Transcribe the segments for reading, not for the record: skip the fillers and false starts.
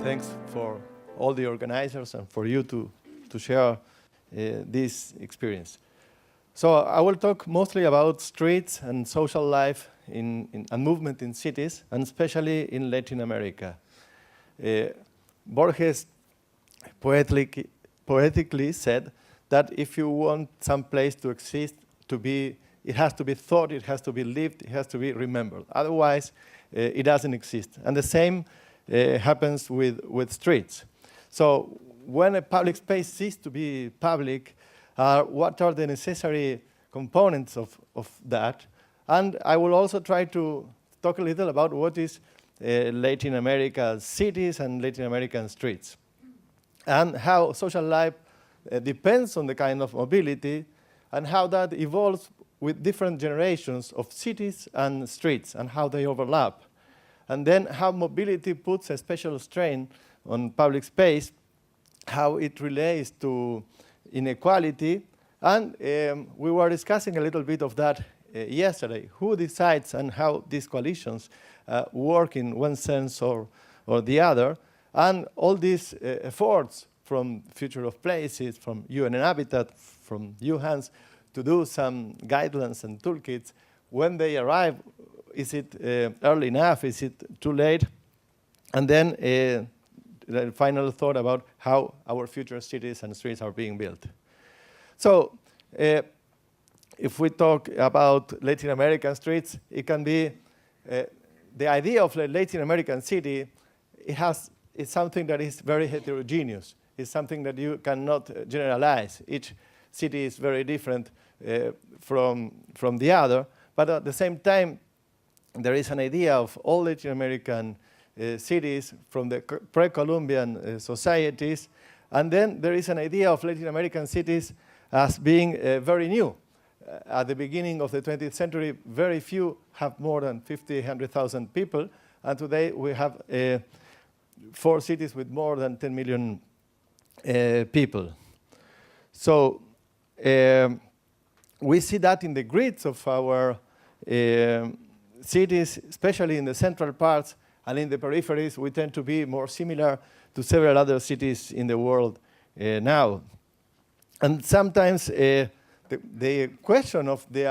Thanks for all the organizers and for you to share this experience. So I will talk mostly about streets and social life and movement in cities, and especially in Latin America. Borges poetically said that if you want some place to exist, it has to be thought, it has to be lived, it has to be remembered. Otherwise, it doesn't exist. And the same happens with streets. So when a public space ceases to be public, what are the necessary components of that? And I will also try to talk a little about what is Latin American cities and Latin American streets, and how social life depends on the kind of mobility, and how that evolves with different generations of cities and streets, and how they overlap. And then how mobility puts a special strain on public space, how it relates to inequality, and we were discussing a little bit of that yesterday. Who decides and how these coalitions work in one sense or the other, and all these efforts from Future of Places, from UN and Habitat, from UHANS, to do some guidelines and toolkits. When they arrive, is it early enough? Is it too late? And then the final thought about how our future cities and streets are being built. So if we talk about Latin American streets, it can be the idea of a Latin American city. It's something that is very heterogeneous. It's something that you cannot generalize. Each city is very different from the other, but at the same time, there is an idea of all Latin American cities from the pre-Columbian societies, and then there is an idea of Latin American cities as being very new. At the beginning of the 20th century, very few have more than 100,000 people, and today we have 4 cities with more than 10 million people. So we see that in the grids of our cities, especially in the central parts, and in the peripheries, we tend to be more similar to several other cities in the world now. And sometimes the question of the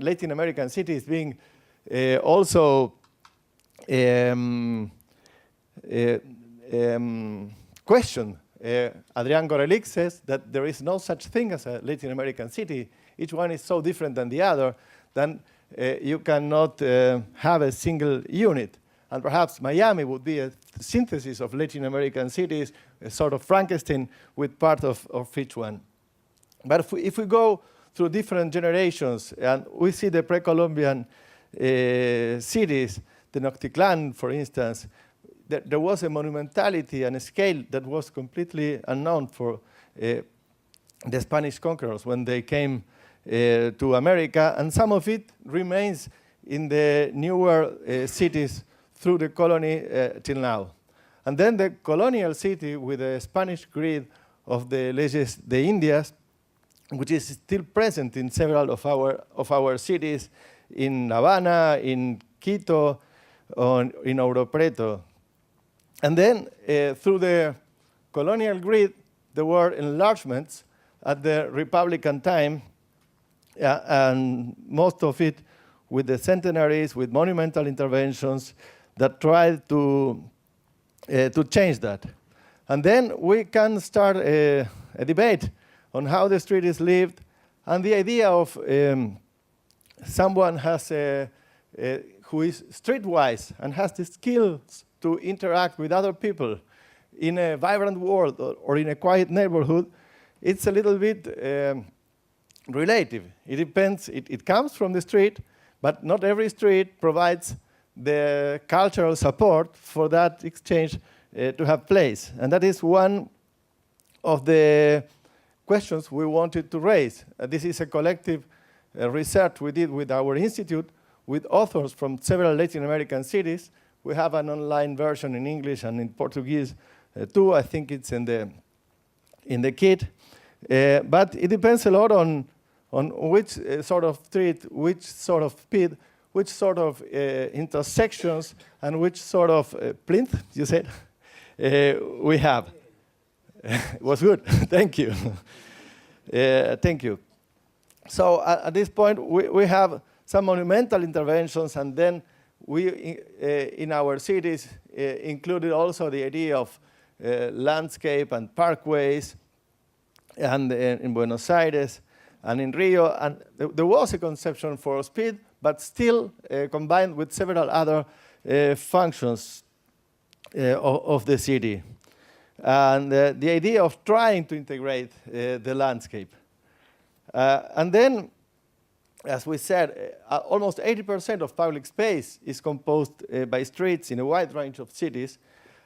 Latin American cities being also questioned. Adrián Gorelik says that there is no such thing as a Latin American city. Each one is so different than the other that you cannot have a single unit. And perhaps Miami would be a synthesis of Latin American cities, a sort of Frankenstein with part of each one. But if we go through different generations, and we see the pre-Columbian cities, the Nocticlan, for instance, there was a monumentality and a scale that was completely unknown for the Spanish conquerors when they came to America, and some of it remains in the newer cities through the colony till now. And then the colonial city with the Spanish grid of the Leyes de Indias, which is still present in several of our cities, in Havana, in Quito, in Ouro Preto. And then through the colonial grid, there were enlargements at the Republican time, and most of it with the centenaries, with monumental interventions that tried to change that. And then we can start a debate on how the street is lived, and the idea of someone who is streetwise and has the skills to interact with other people in a vibrant world or in a quiet neighborhood, it's a little bit relative. It depends, it comes from the street, but not every street provides the cultural support for that exchange to have place. And that is one of the questions we wanted to raise. This is a collective research we did with our institute, with authors from several Latin American cities. We have an online version in English and in Portuguese too. I think it's in the kit. But it depends a lot on which sort of street, which sort of pit, which sort of intersections, and which sort of plinth, you said, we have. It was good. Thank you. Thank you. So at this point, we have some monumental interventions, and then we, in our cities, included also the idea of landscape and parkways, and in Buenos Aires and in Rio. And there was a conception for speed, but still combined with several other functions of the city. And the idea of trying to integrate the landscape. And then, as we said, almost 80% of public space is composed by streets in a wide range of cities.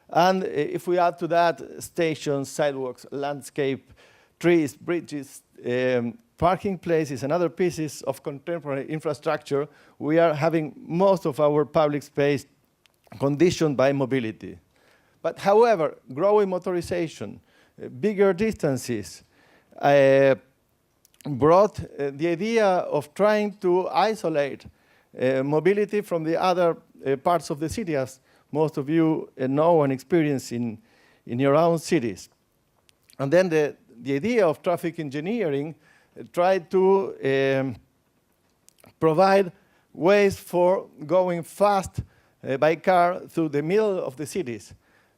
And if we add to that stations, sidewalks, landscape, trees, bridges, parking places, and other pieces of contemporary infrastructure, we are having most of our public space conditioned by mobility. But however, growing motorization, bigger distances, brought the idea of trying to isolate mobility from the other parts of the city, as most of you know and experience in your own cities. And then the idea of traffic engineering tried to provide ways for going fast by car through the middle of the cities,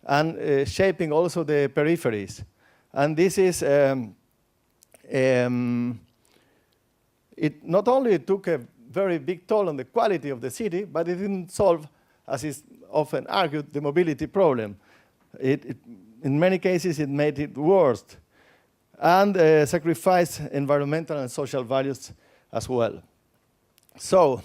and shaping also the peripheries. And this is, it not only took a very big toll on the quality of the city, but it didn't solve, as is often argued, the mobility problem. In many cases, it made it worse, and sacrificed environmental and social values as well. So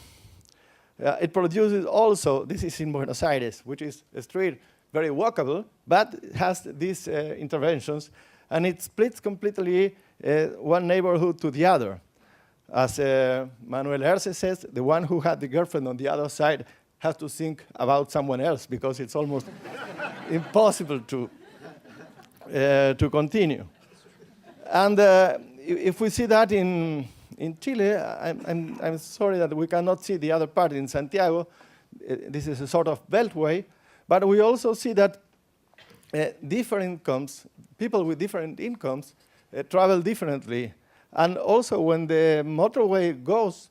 it produces also, this is in Buenos Aires, which is a street very walkable, but it has these interventions, and it splits completely one neighborhood to the other. As Manuel Herce says, the one who had the girlfriend on the other side has to think about someone else, because it's almost impossible to continue. And if we see that in Chile, I'm sorry that we cannot see the other part in Santiago. This is a sort of beltway, but we also see that different incomes, people with different incomes, travel differently. And also when the motorway goes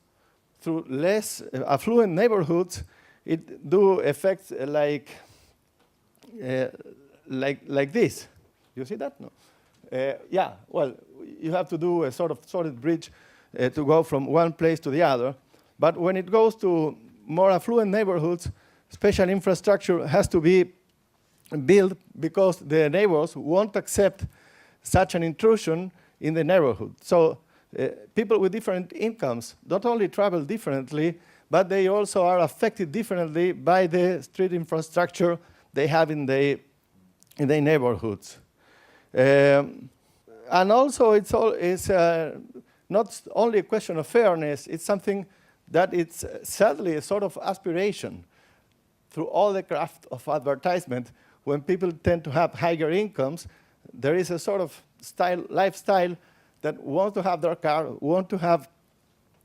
through less affluent neighborhoods, it do effects like this. You see that? No. Yeah, well, you have to do a sort of solid bridge to go from one place to the other. But when it goes to more affluent neighborhoods, special infrastructure has to be built, because the neighbors won't accept such an intrusion in the neighborhood. So people with different incomes not only travel differently, but they also are affected differently by the street infrastructure they have in their neighborhoods. And also, it's not only a question of fairness, it's something that it's sadly a sort of aspiration through all the craft of advertisement. When people tend to have higher incomes, there is a sort of lifestyle that want to have their car, want to have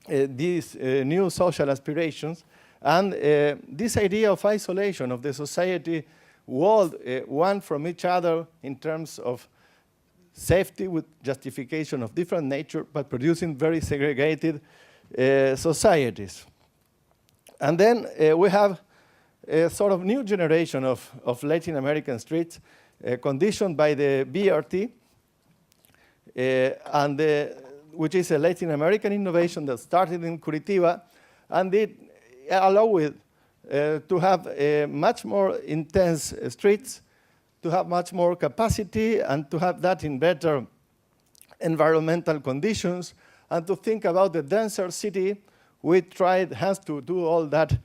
these new social aspirations, and this idea of isolation of the society walled one from each other in terms of safety with justification of different nature, but producing very segregated societies. And then we have a sort of new generation of Latin American streets conditioned by the BRT, which is a Latin American innovation that started in Curitiba, and it allowed it to have much more intense streets, to have much more capacity, and to have that in better environmental conditions, and to think about the denser city. We has to do all that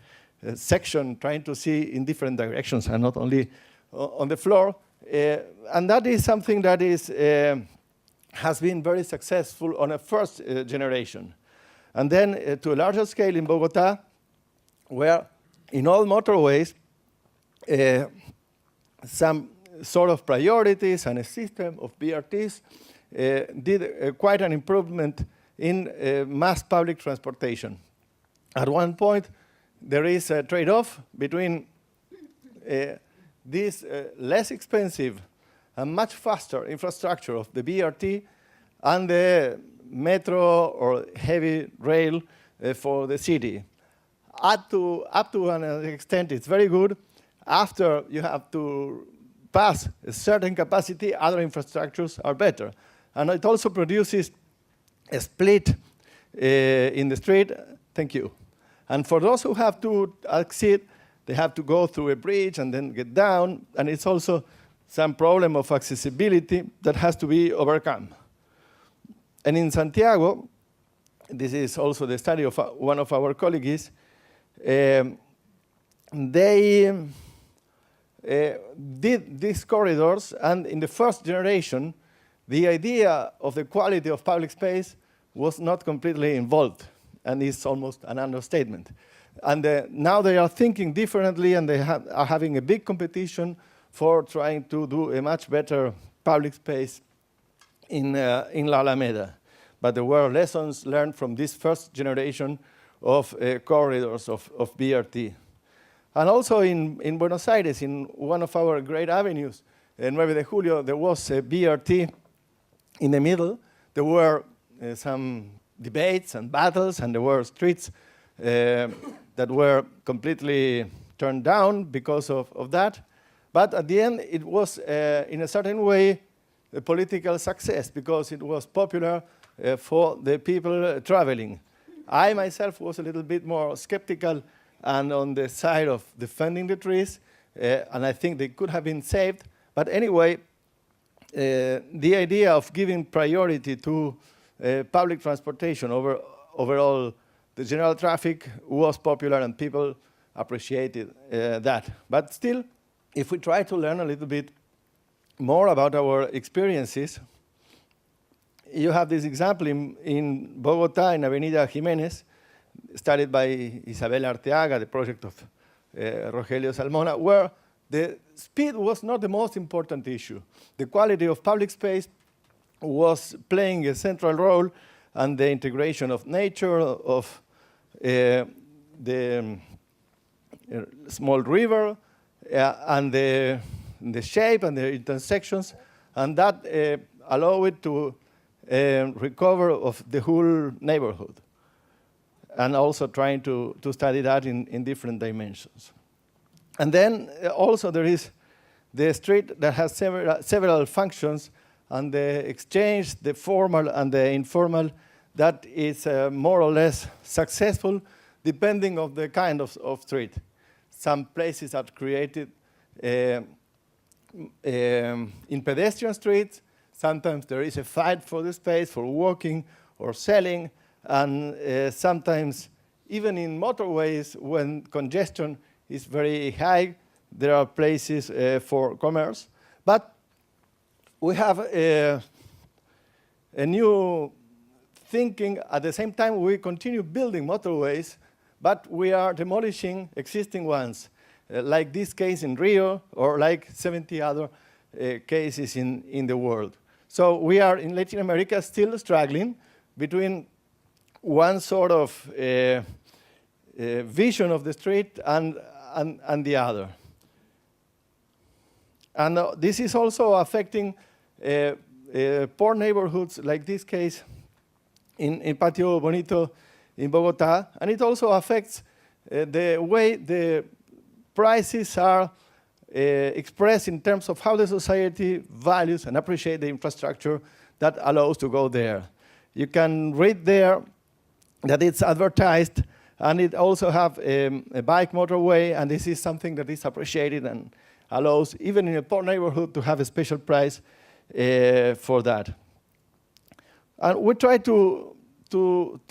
section, trying to see in different directions and not only on the floor. And that is something that is has been very successful on a first generation. And then to a larger scale in Bogota, where in all motorways, some sort of priorities and a system of BRTs did quite an improvement in mass public transportation. At one point, there is a trade-off between this less expensive and much faster infrastructure of the BRT and the metro or heavy rail for the city. Up to an extent, it's very good. After you have to pass a certain capacity, other infrastructures are better. And it also produces a split in the street. Thank you. And for those who have to exit, they have to go through a bridge and then get down. And it's also some problem of accessibility that has to be overcome. And in Santiago, this is also the study of one of our colleagues, they did these corridors, and in the first generation, the idea of the quality of public space was not completely involved, and it's almost an understatement. And now they are thinking differently, and they are having a big competition for trying to do a much better public space in La Alameda. But there were lessons learned from this first generation of corridors of BRT. And also in Buenos Aires, in one of our great avenues, 9 de Julio, there was a BRT in the middle. There were some debates and battles, and there were streets that were completely turned down because of that. But at the end, it was, in a certain way, a political success because it was popular for the people traveling. I myself was a little bit more skeptical and on the side of defending the trees, and I think they could have been saved. But anyway, the idea of giving priority to public transportation over overall the general traffic was popular, and people appreciated that. But still, if we try to learn a little bit more about our experiences, you have this example in Bogotá, in Avenida Jiménez, studied by Isabel Arteaga, the project of Rogelio Salmona, where the speed was not the most important issue. The quality of public space was playing a central role, and the integration of nature, of the small river, and the shape and the intersections, and that allowed it to recover of the whole neighborhood, and also trying to study that in different dimensions. And then also there is the street that has several functions, and the exchange, the formal and the informal, that is more or less successful depending on the kind of street. Some places are created in pedestrian streets. Sometimes there is a fight for the space, for walking or selling, and sometimes even in motorways, when congestion is very high, there are places for commerce. But we have a new thinking. At the same time, we continue building motorways, but we are demolishing existing ones, like this case in Rio, or like 70 other cases in the world. So we are, in Latin America, still struggling between one sort of vision of the street and the other. And this is also affecting poor neighborhoods, like this case in Patio Bonito in Bogotá, and it also affects the way the prices are expressed in terms of how the society values and appreciates the infrastructure that allows to go there. You can read there that it's advertised, and it also have a bike motorway, and this is something that is appreciated and allows, even in a poor neighborhood, to have a special price for that. And we try to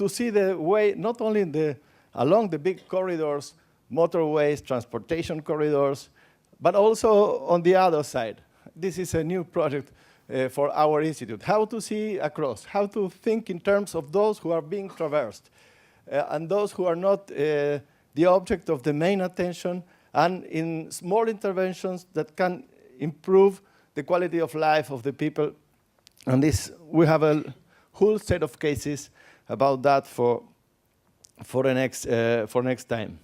see the way, not only along the big corridors, motorways, transportation corridors, but also on the other side. This is a new project for our institute. How to see across, how to think in terms of those who are being traversed, and those who are not the object of the main attention, and in small interventions that can improve the quality of life of the people. And this, we have a whole set of cases about that for next time.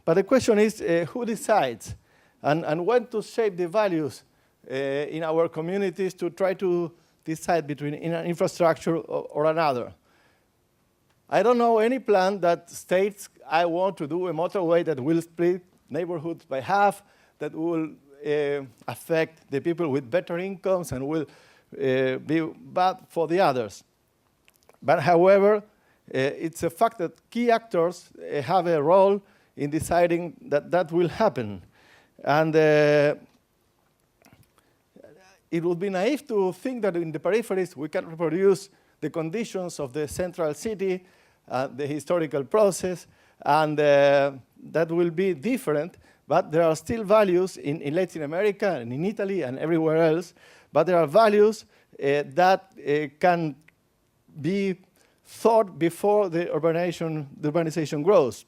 But the question is, who decides? and when to shape the values in our communities to try to decide between an infrastructure or another. I don't know any plan that states, I want to do a motorway that will split neighborhoods by half, that will affect the people with better incomes and will be bad for the others. But however, it's a fact that key actors have a role in deciding that that will happen. And it would be naive to think that in the peripheries we can reproduce the conditions of the central city, the historical process, and that will be different. But there are still values in Latin America and in Italy and everywhere else. But there are values that can be thought before the urbanization grows.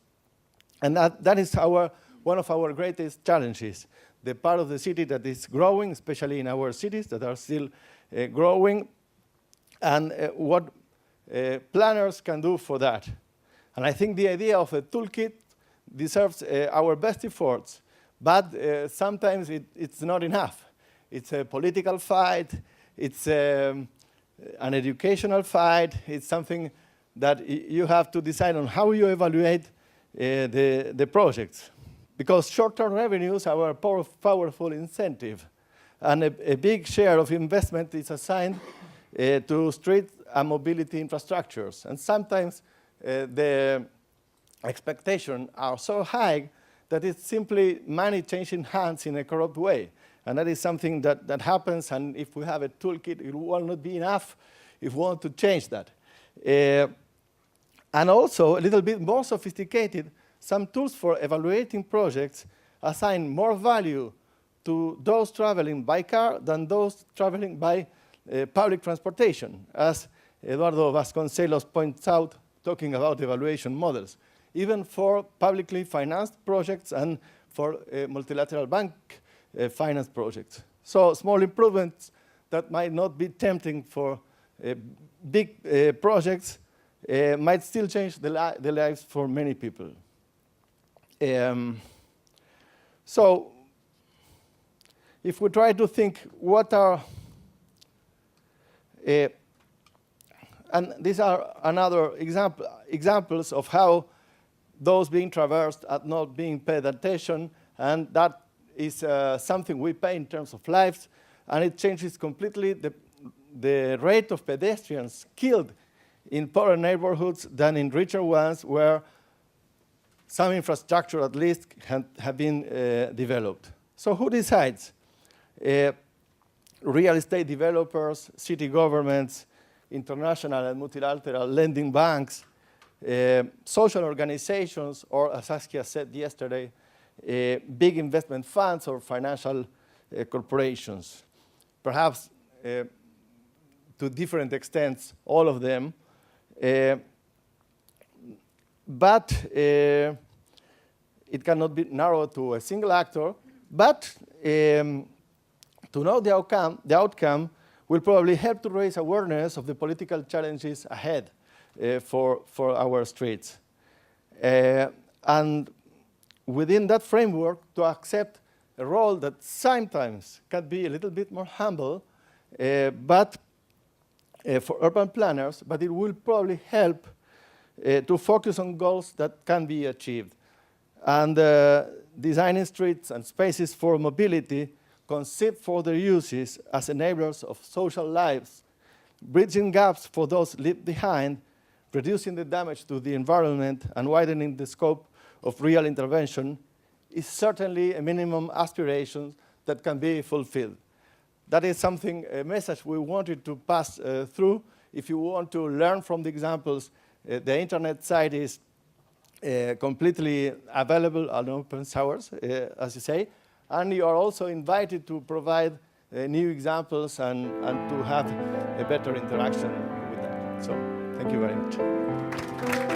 And that is one of our greatest challenges. The part of the city that is growing, especially in our cities that are still growing, and what planners can do for that. And I think the idea of a toolkit deserves our best efforts, but sometimes it's not enough. It's a political fight, it's an educational fight, it's something that you have to decide on how you evaluate the projects. Because short-term revenues are a powerful incentive, and a big share of investment is assigned to street and mobility infrastructures. And sometimes the expectations are so high that it's simply money changing hands in a corrupt way. And that is something that happens, and if we have a toolkit, it will not be enough if we want to change that. And also, a little bit more sophisticated, some tools for evaluating projects assign more value to those traveling by car than those traveling by public transportation, as Eduardo Vasconcelos points out, talking about evaluation models, even for publicly financed projects and for multilateral bank finance projects. So small improvements that might not be tempting for big projects might still change the lives for many people. So if we try to think what are, and these are another examples of how those being traversed are not being paid attention, and that is something we pay in terms of lives, and it changes completely the rate of pedestrians killed in poorer neighborhoods than in richer ones where some infrastructure at least have been developed. So who decides? Real estate developers, city governments, international and multilateral lending banks, social organizations, or as Saskia said yesterday, big investment funds or financial corporations. Perhaps to different extents, all of them. But it cannot be narrowed to a single actor. But to know the outcome will probably help to raise awareness of the political challenges ahead for our streets. And within that framework, to accept a role that sometimes can be a little bit more humble, but for urban planners, but it will probably help to focus on goals that can be achieved. And designing streets and spaces for mobility conceived for their uses as enablers of social lives, bridging gaps for those left behind, reducing the damage to the environment, and widening the scope of real intervention is certainly a minimum aspiration that can be fulfilled. That is something, a message we wanted to pass through. If you want to learn from the examples, the internet site is completely available on open source, as you say. And you are also invited to provide new examples and to have a better interaction with that. So thank you very much.